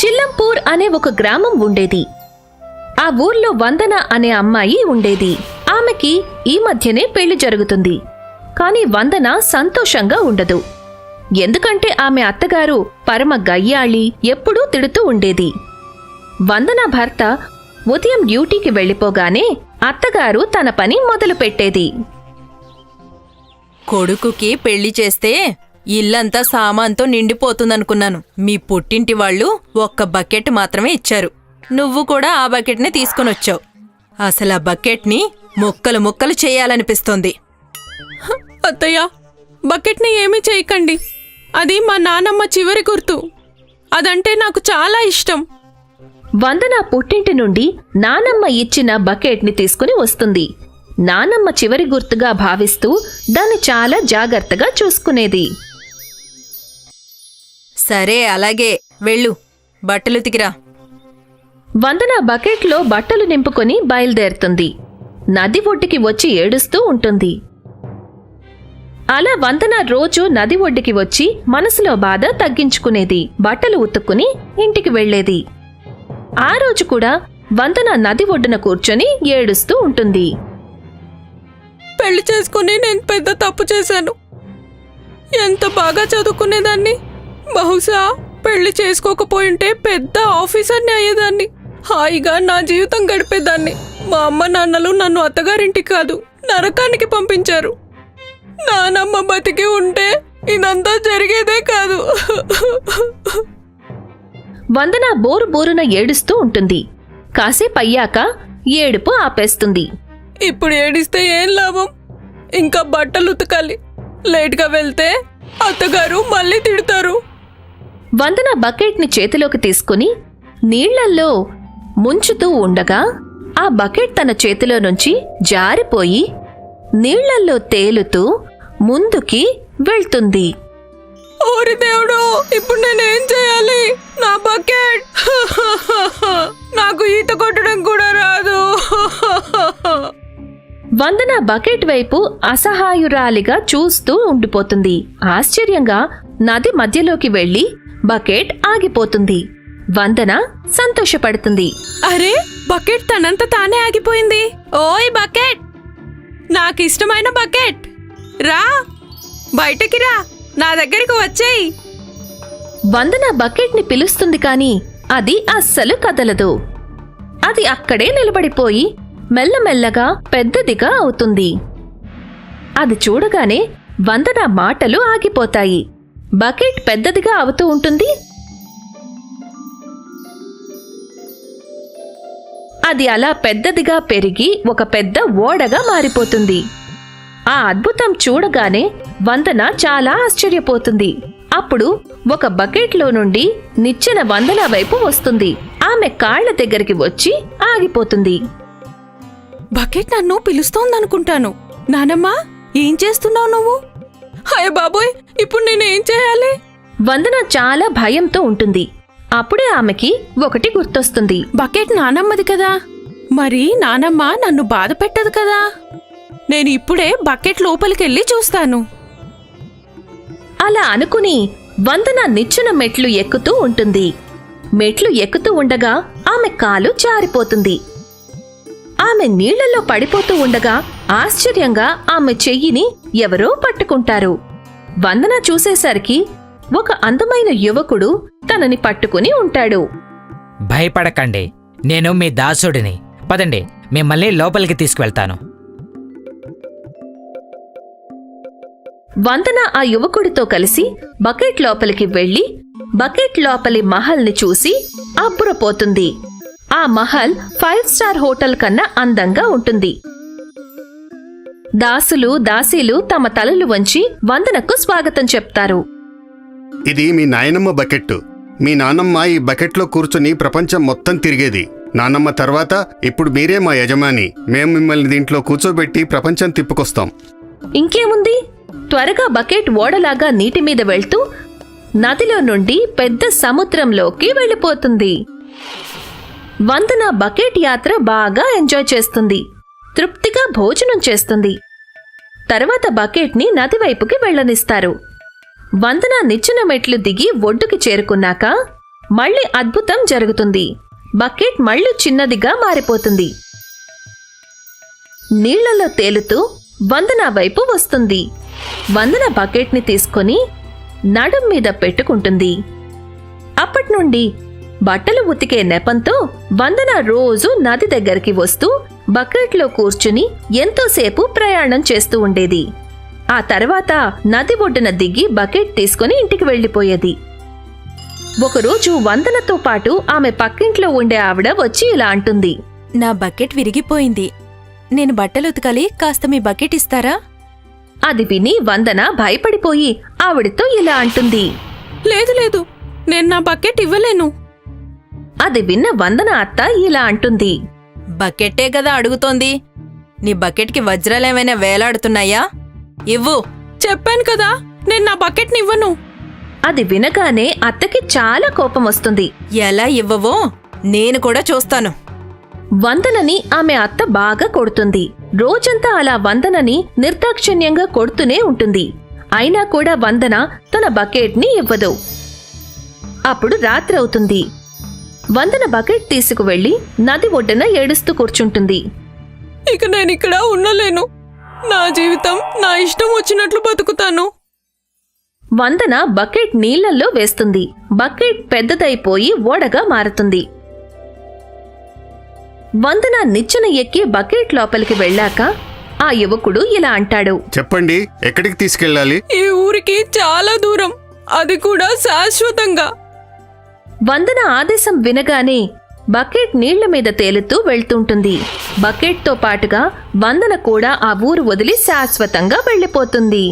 చిల్లంపూర్ అనే ఒక గ్రామం ఉండేది. ఆ ఊర్లో వందన అనే అమ్మాయి ఉండేది. ఆమెకి ఈ మధ్యనే పెళ్లి జరుగుతుంది. కాని వందన సంతోషంగా ఉండదు. ఎందుకంటే ఆమె అత్తగారు పరమ గయ్యాళి, ఎప్పుడూ తిడుతూ ఉండేది. వందన భర్త ఉదయం డ్యూటీకి వెళ్ళిపోగానే అత్తగారు తన పని మొదలుపెట్టేది. కొడుకుకి పెళ్లి చేస్తే ఇల్లంతా సామాన్తో నిండిపోతుందనుకున్నాను. మీ పుట్టింటి వాళ్ళు ఒక్క బకెట్ మాత్రమే ఇచ్చారు. నువ్వు కూడా ఆ బకెట్ని తీసుకొనొచ్చావు. అసలు ఆ బకెట్ని ముక్కలు ముక్కలు చేయాలనిపిస్తోంది. అత్తయ్య, బకెట్ని ఏమీ చేయకండి. అది మా నానమ్మ చివరి గుర్తు. అదంటే నాకు చాలా ఇష్టం. వందన పుట్టింటి నుండి నానమ్మ ఇచ్చిన బకెట్ని తీసుకుని వస్తుంది. నానమ్మ చివరి గుర్తుగా భావిస్తూ దాన్ని చాలా జాగ్రత్తగా చూసుకునేది. సరే, అలాగే వెళ్ళు, బట్టలు ఉతికిరా. వందన బకెట్లో బట్టలు నింపుకొని బయలుదేరుతుంది. నది ఒడ్డుకి వచ్చి ఏడుస్తూ ఉంటుంది. అలా వందన రోజు నది ఒడ్డుకి వచ్చి మనసులో బాధ తగ్గించుకునేది. బట్టలు ఉతుక్కుని ఇంటికి వెళ్లేది. ఆ రోజు కూడా వందన నది ఒడ్డున కూర్చొని ఏడుస్తూ ఉంటుంది. పెళ్లి చేసుకుని నేను పెద్ద తప్పు చేశాను. ఎంత బాగా చదువుకునేదాన్ని. బహుశా పెళ్లి చేసుకోకపోయింటే పెద్ద ఆఫీసర్ని అయ్యేదాన్ని. హాయిగా నా జీవితం గడిపేదాన్ని. మా అమ్మ నాన్నలు నన్ను అత్తగారింటికి కాదు, నరకానికి పంపించారు. నానమ్మ బతికి ఉంటే ఇదంతా జరిగేదే కాదు. వందన బోరు బోరున ఏడుస్తూ ఉంటుంది. కాసేపయ్యాక ఏడుపు ఆపేస్తుంది. ఇప్పుడు ఏడిస్తే ఏం లాభం? ఇంకా బట్టలు ఉతకాలి. లేట్గా వెళ్తే అత్తగారు మళ్ళీ తిడతారు. వందన బకెట్ని చేతిలోకి తీసుకుని నీళ్లల్లో ముంచుతూ ఉండగా ఆ బకెట్ తన చేతిలో నుంచి జారిపోయి నీళ్లల్లో తేలుతూ ముందుకి వెళ్తుంది. ఓరి దేవుడు, ఇప్పుడు నేనేం చేయాలి? నా బకెట్! నాకు ఈత కొట్టడం కూడా రాదు. వందన బకెట్ వైపు అసహాయురాలిగా చూస్తూ ఉండిపోతుంది. ఆశ్చర్యంగా నది మధ్యలోకి వెళ్లి బకెట్ ఆగిపోతుంది. వందన సంతోషపడుతుంది. అరే, బకెట్ తనంత తానే ఆగిపోయింది. ఓయ్ బకెట్, నాకిష్టమైన బకెట్, రా, బయటకి రా, నా దగ్గరికి వచ్చేయి. వందన బకెట్ని పిలుస్తుంది కాని అది అస్సలు కదలదు. అది అక్కడే నిలబడిపోయి మెల్లమెల్లగా పెద్దదిగా అవుతుంది. అది చూడగానే వందన మాటలు ఆగిపోతాయి. బకెట్ పెద్దదిగా అవుతూ ఉంటుంది. అది అలా పెద్దదిగా పెరిగి ఒక పెద్ద ఓడగా మారిపోతుంది. ఆ అద్భుతం చూడగానే వందన చాలా ఆశ్చర్యపోతుంది. అప్పుడు ఒక బకెట్లో నుండి నిచ్చెన వందన వైపు వస్తుంది. ఆమె కాళ్ల దగ్గరికి వచ్చి ఆగిపోతుంది. బకెట్ నన్ను పిలుస్తోందనుకుంటాను. నానమ్మా, ఏం చేస్తున్నావు నువ్వు? హాయ్ బాబోయ్, ఇప్పుడు నేనేం చేయాలి? వందన చాలా భయంతో ఉంటుంది. అప్పుడే ఆమెకి ఒకటి గుర్తొస్తుంది. బకెట్ నానమ్మది కదా, మరి నానమ్మ నన్ను బాధ పెట్టదు కదా. నేను ఇప్పుడే బకెట్ లోపలికెళ్ళి చూస్తాను. అలా అనుకుని వందన నిచ్చెన మెట్లు ఎక్కుతూ ఉంటుంది. మెట్లు ఎక్కుతూ ఉండగా ఆమె కాలు జారిపోతుంది. ఆమె నీళ్లలో పడిపోతూ ఉండగా ఆశ్చర్యంగా ఆమె చెయ్యిని ఎవరో పట్టుకుంటారు. వందన చూసేసరికి ఒక అందమైన యువకుడు తనని పట్టుకుని ఉంటాడు. భయపడకండి, నేను మీ దాసుడిని. పదండి, మిమ్మల్ని లోపలికి తీసుకువెళ్తాను. వందన ఆ యువకుడితో కలిసి బకెట్ లోపలికి వెళ్లి బకెట్ లోపలి మహల్ని చూసి అబ్బురపోతుంది. ఆ మహల్ 5 స్టార్ హోటల్ కన్నా అందంగా ఉంటుంది. దాసులు దాసీలు తమ తలలు వంచి వందనకు స్వాగతం చెప్తారు. ఇది మీ నాయనమ్మ బకెట్టు. మీ నానమ్మ ఈ బకెట్లో కూర్చుని ప్రపంచం మొత్తం తిరిగేది. నానమ్మ తర్వాత ఇప్పుడు మీరే మా యజమాని. మేం మిమ్మల్ని దీంట్లో కూర్చోబెట్టి ప్రపంచం తిప్పుకొస్తాం. ఇంకేముంది, త్వరగా బకెట్ ఓడలాగా నీటి మీద వెళ్తూ నదిలో నుండి పెద్ద సముద్రంలోకి వెళ్ళిపోతుంది. వందన బకెట్ యాత్ర బాగా ఎంజాయ్ చేస్తుంది. తృప్తిగా భోజనం చేస్తుంది. తర్వాత బకెట్ని నది వైపుకి వెళ్లనిస్తారు. వందన నిచ్చెన మెట్లు దిగి ఒడ్డుకి చేరుకున్నాక మళ్ళీ అద్భుతం జరుగుతుంది. బకెట్ మళ్ళీ చిన్నదిగా మారిపోతుంది. నీళ్లలో తేలుతూ వందన వైపు వస్తుంది. వందన బకెట్ని తీసుకొని నడుం మీద పెట్టుకుంటుంది. అప్పట్నుండి బట్టలు ఉతికే నెపంతో వందన రోజు నది దగ్గరికి వస్తూ బకెట్లో కూర్చుని ఎంతోసేపు ప్రయాణం చేస్తూ ఉండేది. ఆ తర్వాత నది ఒడ్డున దిగి బకెట్ తీసుకుని ఇంటికి వెళ్లిపోయేది. ఒకరోజు వందనతో పాటు ఆమె పక్కింట్లో ఉండే ఆవిడ వచ్చి ఇలా అంటుంది. నా బకెట్ విరిగిపోయింది. నేను బట్టలు ఉతకాలి, కాస్త మీ బకెట్ ఇస్తారా? అది విని వందన భయపడిపోయి ఆవిడతో ఇలా అంటుంది. లేదు లేదు, నేను నా బకెట్ ఇవ్వలేను. అది విన్న వందన అత్త ఇలా అంటుంది. బకెట్టే కదా అడుగుతోంది. నీ బకెట్కి వజ్రాలేమైనా వేలాడుతున్నాయా? ఇవ్వు. చెప్పాను కదా, నేను నా బకెట్ని ఇవ్వను. అది వినగానే అత్తకి చాలా కోపం వస్తుంది. ఎలా ఇవ్వవో నేను కూడా చూస్తాను. వందనని ఆమె అత్త బాగా కొడుతుంది. రోజంతా అలా వందనని నిర్దాక్షిణ్యంగా కొడుతూనే ఉంటుంది. అయినా కూడా వందన తన బకెట్ని ఇవ్వదు. అప్పుడు రాత్రవుతుంది. వందన బకెట్ తీసుకువెళ్లి నది ఒడ్డున ఏడుస్తూ కూర్చుంటుంది. ఇక నేనిక్కడ ఉండలేను. నా జీవితం నా ఇష్టం వచ్చినట్లు బతుకుతాను. వందన బకెట్ నీళ్లల్లో వేస్తుంది. బకెట్ పెద్దదైపోయి ఓడగా మారుతుంది. వందన నిచ్చెన ఎక్కి బకెట్ లోపలికి వెళ్ళాక ఆ యువకుడు ఇలా అంటాడు. చెప్పండి, ఎక్కడికి తీసుకెళ్ళాలి? ఈ ఊరికి చాలా దూరం, అది కూడా శాశ్వతంగా. వందన ఆదేశం వినగానే బకెట్ నీళ్ల మీద తేలుతూ వెళ్తుంటుంది. బకెట్తో పాటుగా వందన కూడా ఆ ఊరు వదిలి శాశ్వతంగా వెళ్ళిపోతుంది.